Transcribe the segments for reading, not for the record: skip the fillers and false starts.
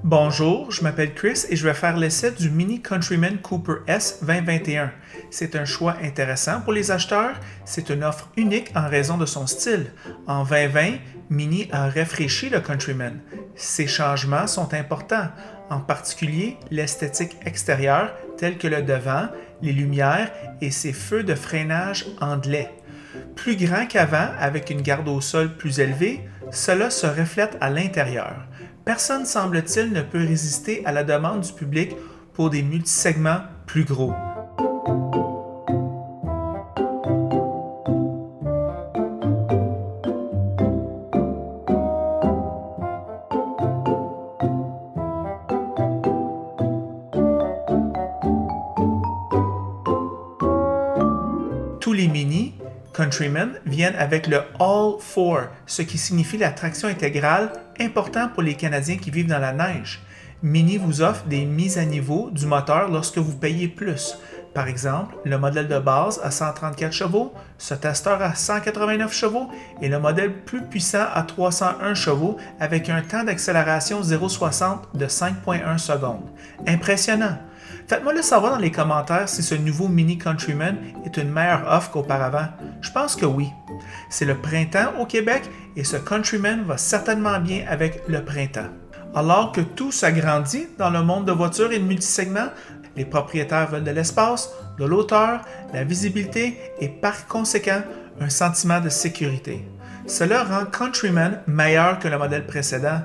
Bonjour, je m'appelle Chris et je vais faire l'essai du Mini Countryman Cooper S 2021. C'est un choix intéressant pour les acheteurs, c'est une offre unique en raison de son style. En 2020, Mini a rafraîchi le Countryman. Ces changements sont importants, en particulier l'esthétique extérieure telle que le devant, les lumières et ses feux de freinage anglais. Plus grand qu'avant, avec une garde au sol plus élevée, cela se reflète à l'intérieur. Personne, semble-t-il, ne peut résister à la demande du public pour des multisegments plus gros. Tous les Mini Countryman viennent avec le All-4, ce qui signifie la traction intégrale, important pour les Canadiens qui vivent dans la neige. Mini vous offre des mises à niveau du moteur lorsque vous payez plus. Par exemple, le modèle de base à 134 chevaux, ce testeur à 189 chevaux et le modèle plus puissant à 301 chevaux avec un temps d'accélération 0-60 de 5,1 secondes. Impressionnant! Faites-moi le savoir dans les commentaires si ce nouveau Mini Countryman est une meilleure offre qu'auparavant. Je pense que oui. C'est le printemps au Québec et ce Countryman va certainement bien avec le printemps. Alors que tout s'agrandit dans le monde de voitures et de multisegments, les propriétaires veulent de l'espace, de l'hauteur, la visibilité et par conséquent un sentiment de sécurité. Cela rend Countryman meilleur que le modèle précédent.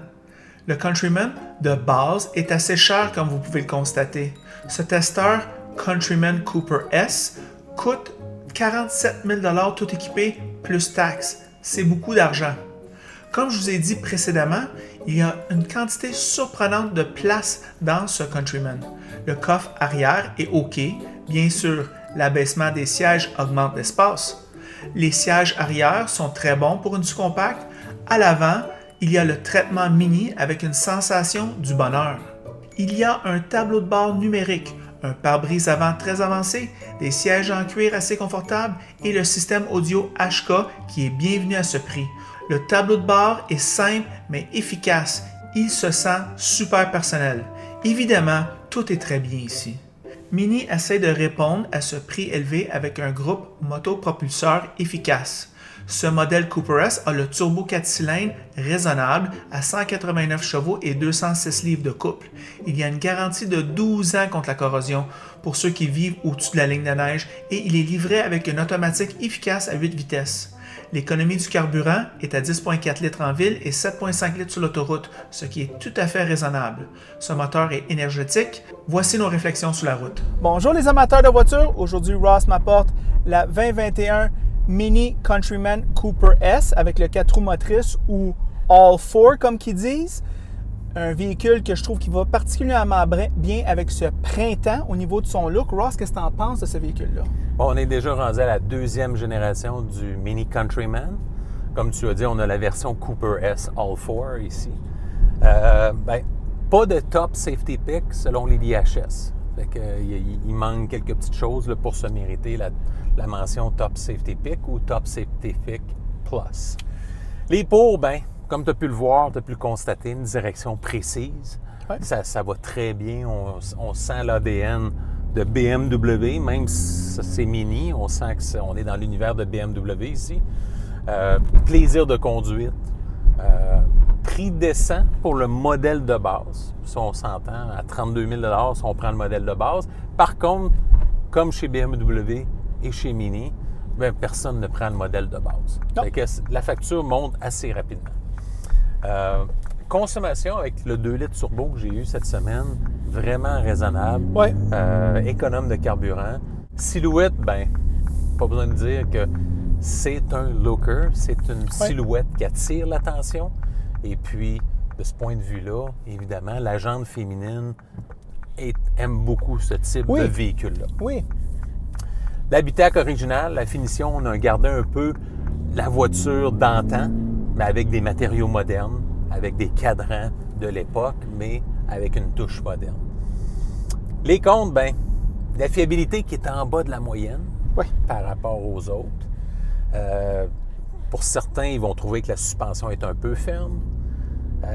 Le Countryman de base est assez cher comme vous pouvez le constater. Ce testeur Countryman Cooper S coûte 47 000 $ tout équipé plus taxes. C'est beaucoup d'argent. Comme je vous ai dit précédemment, il y a une quantité surprenante de place dans ce Countryman. Le coffre arrière est OK. Bien sûr, l'abaissement des sièges augmente l'espace. Les sièges arrière sont très bons pour une sous-compacte. À l'avant, il y a le traitement Mini avec une sensation du bonheur. Il y a un tableau de bord numérique, un pare-brise avant très avancé, des sièges en cuir assez confortables et le système audio HK qui est bienvenu à ce prix. Le tableau de bord est simple mais efficace. Il se sent super personnel. Évidemment, tout est très bien ici. Mini essaie de répondre à ce prix élevé avec un groupe motopropulseur efficace. Ce modèle Cooper S a le turbo 4 cylindres raisonnable à 189 chevaux et 206 livres de couple. Il y a une garantie de 12 ans contre la corrosion pour ceux qui vivent au-dessus de la ligne de neige et il est livré avec une automatique efficace à 8 vitesses. L'économie du carburant est à 10,4 litres en ville et 7,5 litres sur l'autoroute, ce qui est tout à fait raisonnable. Ce moteur est énergétique. Voici nos réflexions sur la route. Bonjour les amateurs de voitures. Aujourd'hui, Ross m'apporte la 2021 Mini Countryman Cooper S avec le 4 roues motrices ou All-4 comme qu'ils disent. Un véhicule que je trouve qui va particulièrement bien avec ce printemps au niveau de son look. Ross, qu'est-ce que tu en penses de ce véhicule-là? Bon, on est déjà rendu à la deuxième génération du Mini Countryman. Comme tu as dit, on a la version Cooper S All-4 ici. Pas de top safety pick selon les VHS. Fait que, il manque quelques petites choses là, pour se mériter la mention Top Safety Pick ou Top Safety Pick Plus. Les pour, comme tu as pu le voir, tu as pu le constater, une direction précise. Ouais. Ça va très bien. On sent l'ADN de BMW, même si c'est mini. On sent qu'on est dans l'univers de BMW ici. Plaisir de conduite. Prix décent pour le modèle de base. Ça, on s'entend, à 32 000 $ si on prend le modèle de base. Par contre, comme chez BMW et chez Mini, personne ne prend le modèle de base. Fait que la facture monte assez rapidement. Consommation avec le 2 litres turbo que j'ai eu cette semaine, vraiment raisonnable. Ouais. Économe de carburant. Silhouette, pas besoin de dire que c'est un looker. C'est une silhouette qui attire l'attention. Et puis, de ce point de vue-là, évidemment, la gente féminine aime beaucoup ce type de véhicule-là. Oui. L'habitacle original, la finition, on a gardé un peu la voiture d'antan, mais avec des matériaux modernes, avec des cadrans de l'époque, mais avec une touche moderne. Les comptes, la fiabilité qui est en bas de la moyenne par rapport aux autres. Pour certains, ils vont trouver que la suspension est un peu ferme.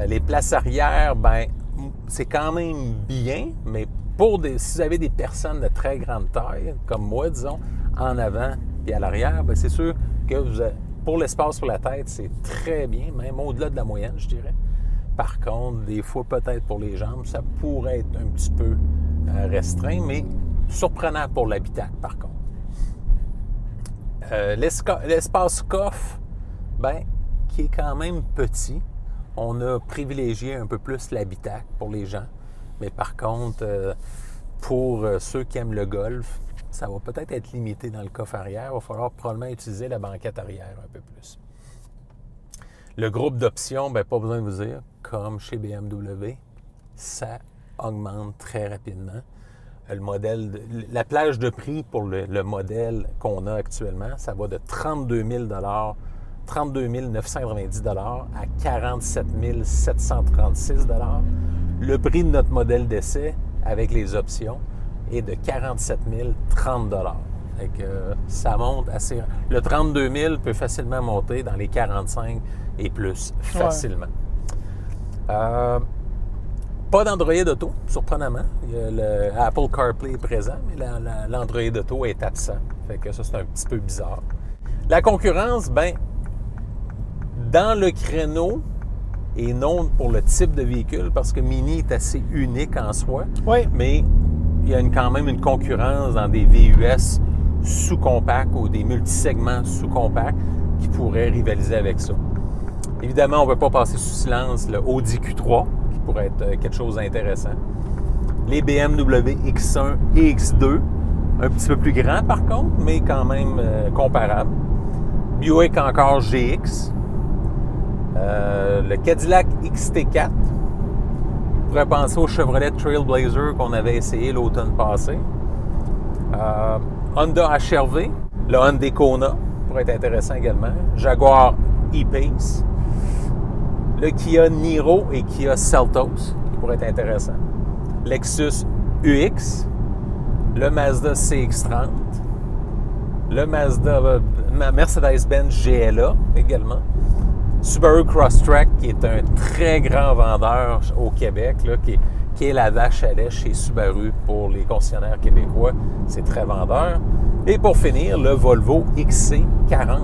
Les places arrière, c'est quand même bien, mais si vous avez des personnes de très grande taille, comme moi, disons, en avant et à l'arrière, bien, c'est sûr que pour l'espace sur la tête, c'est très bien, même au-delà de la moyenne, je dirais. Par contre, des fois, peut-être pour les jambes, ça pourrait être un petit peu restreint, mais surprenant pour l'habitacle, par contre. L'espace coffre, bien, qui est quand même petit, on a privilégié un peu plus l'habitacle pour les gens. Mais par contre, pour ceux qui aiment le golf, ça va peut-être être limité dans le coffre arrière. Il va falloir probablement utiliser la banquette arrière un peu plus. Le groupe d'options, bien, pas besoin de vous dire, comme chez BMW, ça augmente très rapidement. Le modèle, la plage de prix pour le modèle qu'on a actuellement, ça va de 32 990 $ à 47 736 $. Le prix de notre modèle d'essai avec les options est de 47 030 $. Fait que, ça monte assez. Le 32 000 peut facilement monter dans les 45 et plus facilement. Ouais. Pas d'Android Auto, surprenamment. Il y a le Apple CarPlay est présent, mais l'Android Auto est absent. Fait que ça, c'est un petit peu bizarre. La concurrence, bien, dans le créneau, et non pour le type de véhicule, parce que Mini est assez unique en soi, oui. Mais il y a quand même une concurrence dans des VUS sous-compacts ou des multisegments sous-compacts qui pourraient rivaliser avec ça. Évidemment, on ne peut pas passer sous silence le Audi Q3, qui pourrait être quelque chose d'intéressant. Les BMW X1 et X2, un petit peu plus grand par contre, mais quand même comparable. Buick encore GX. Le Cadillac XT4. On pourrait penser au Chevrolet Trailblazer qu'on avait essayé l'automne passé. Honda HR-V. Le Hyundai Kona pourrait être intéressant également. Jaguar E-Pace. Le Kia Niro et Kia Seltos qui pourrait être intéressant. Lexus UX. Le Mazda CX-30. Le Mercedes-Benz GLA également. Subaru Crosstrek, qui est un très grand vendeur au Québec, là, qui est la vache à lait chez Subaru pour les concessionnaires québécois. C'est très vendeur. Et pour finir, le Volvo XC40.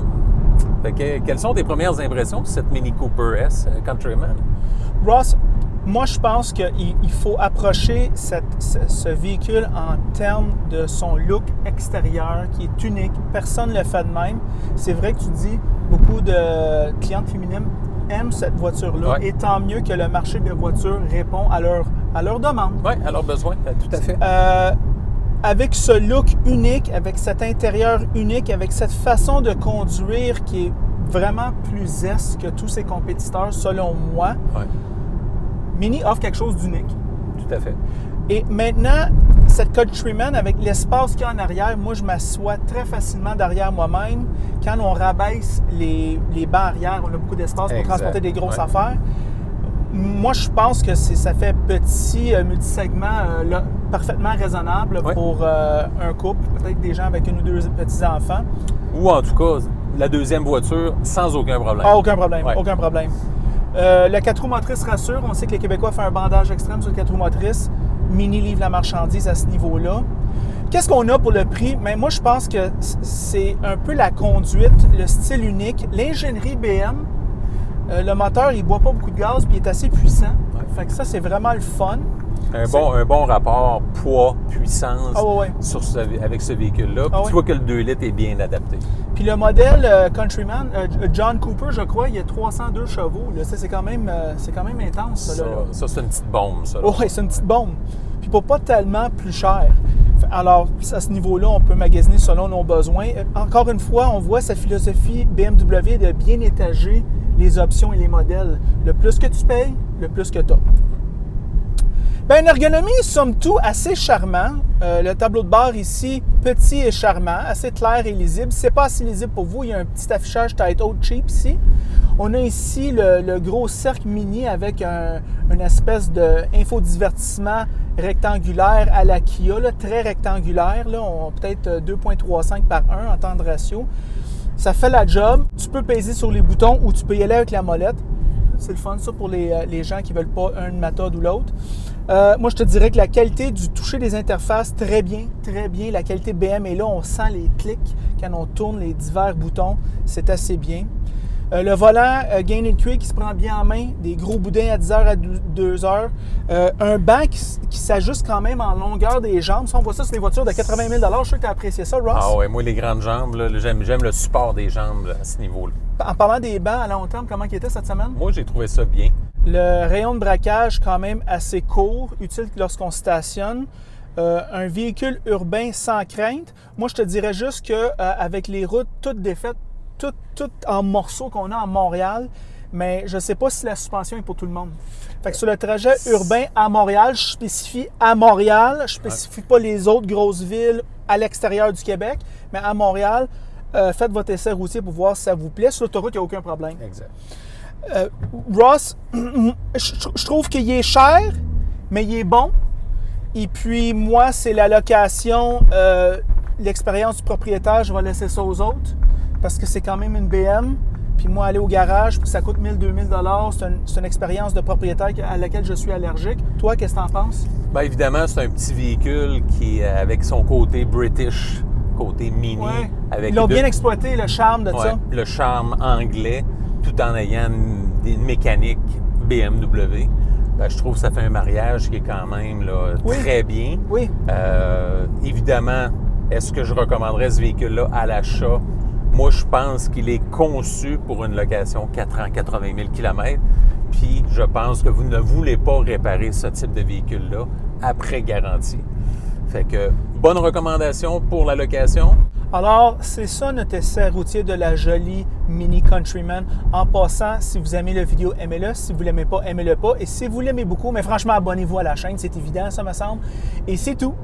Fait que, quelles sont tes premières impressions de cette Mini Cooper S Countryman? Ross, moi, je pense qu'il faut approcher ce véhicule en termes de son look extérieur qui est unique. Personne ne le fait de même. C'est vrai que tu dis, beaucoup de clientes féminines aiment cette voiture-là. Ouais. Et tant mieux que le marché de voitures répond à leur demande. Oui, à leurs besoins, tout à fait. Avec ce look unique, avec cet intérieur unique, avec cette façon de conduire qui est vraiment plus zeste que tous ses compétiteurs, selon moi, ouais. Mini offre quelque chose d'unique. Tout à fait. Et maintenant, cette Countryman, avec l'espace qu'il y a en arrière, moi, je m'assois très facilement derrière moi-même. Quand on rabaisse les bancs arrière, on a beaucoup d'espace pour transporter des grosses affaires. Moi, je pense que ça fait petit multisegment parfaitement raisonnable pour un couple, peut-être des gens avec 1 ou 2 petits-enfants. Ou en tout cas, la deuxième voiture sans aucun problème. Ah, aucun problème, aucun problème. Le 4 roues motrices rassure. On sait que les Québécois font un bandage extrême sur le 4 roues motrices. Mini livre la marchandise à ce niveau-là. Qu'est-ce qu'on a pour le prix? Mais moi, je pense que c'est un peu la conduite, le style unique, l'ingénierie BM. Le moteur, il ne boit pas beaucoup de gaz puis il est assez puissant. Ouais. Fait que ça, c'est vraiment le fun. Un bon rapport poids-puissance avec ce véhicule-là. Tu vois que le 2 litres est bien adapté. Puis le modèle Countryman, John Cooper, je crois, il y a 302 chevaux. Là. Ça, c'est quand même intense. Ça, c'est une petite bombe. Oui, c'est une petite bombe. Puis pas tellement plus cher. Alors, à ce niveau-là, on peut magasiner selon nos besoins. Encore une fois, on voit sa philosophie BMW de bien étager les options et les modèles. Le plus que tu payes, le plus que tu as. Bien, une ergonomie, somme toute, assez charmant. Le tableau de bord ici, petit et charmant, assez clair et lisible. Si ce n'est pas assez lisible pour vous, il y a un petit affichage Title Cheap ici. On a ici le gros cercle mini avec une espèce d'infodivertissement rectangulaire à la Kia, là, très rectangulaire. Là, peut-être 2.35 par 1 en temps de ratio. Ça fait la job. Tu peux peser sur les boutons ou tu peux y aller avec la molette. C'est le fun, ça, pour les gens qui ne veulent pas une méthode ou l'autre. Moi, je te dirais que la qualité du toucher des interfaces, très bien, très bien. La qualité BM est là. On sent les clics quand on tourne les divers boutons. C'est assez bien. Le volant Gain and Quick qui se prend bien en main, des gros boudins à 10h à 2h. Un banc qui s'ajuste quand même en longueur des jambes. Ça, on voit ça sur les voitures de 80 000 $. Je suis sûr que tu as apprécié ça, Ross. Ah ouais, moi, les grandes jambes, là, j'aime le support des jambes là, à ce niveau-là. En parlant des bancs à long terme, comment il était cette semaine? Moi, j'ai trouvé ça bien. Le rayon de braquage quand même assez court, utile lorsqu'on stationne. Un véhicule urbain sans crainte. Moi, je te dirais juste qu'avec les routes toutes défaites, tout en morceaux qu'on a à Montréal, mais je ne sais pas si la suspension est pour tout le monde. Fait que sur le trajet urbain à Montréal, je spécifie à Montréal, je ne spécifie pas les autres grosses villes à l'extérieur du Québec, mais à Montréal, faites votre essai routier pour voir si ça vous plaît. Sur l'autoroute, il n'y a aucun problème. Exact. Ross, je trouve qu'il est cher, mais il est bon. Et puis, moi, c'est la location, l'expérience du propriétaire, je vais laisser ça aux autres. Parce que c'est quand même une BM. Puis moi, aller au garage, puis ça coûte 1 000, 2 000 $, c'est une expérience de propriétaire à laquelle je suis allergique. Toi, qu'est-ce que tu en penses? Bien, évidemment, c'est un petit véhicule qui, avec son côté British, côté mini. Ouais. Avec Ils l'ont bien exploité, le charme de ça. Le charme anglais, tout en ayant une mécanique BMW. Ben, je trouve que ça fait un mariage qui est quand même là, très bien. Oui. Évidemment, est-ce que je recommanderais ce véhicule-là à l'achat? Moi, je pense qu'il est conçu pour une location 4 ans, 80 000 km. Puis, je pense que vous ne voulez pas réparer ce type de véhicule-là après garantie. Fait que, bonne recommandation pour la location. Alors, c'est ça notre essai routier de la jolie Mini Countryman. En passant, si vous aimez la vidéo, aimez-le. Si vous ne l'aimez pas, aimez-le pas. Et si vous l'aimez beaucoup, mais franchement, abonnez-vous à la chaîne. C'est évident, ça me semble. Et c'est tout.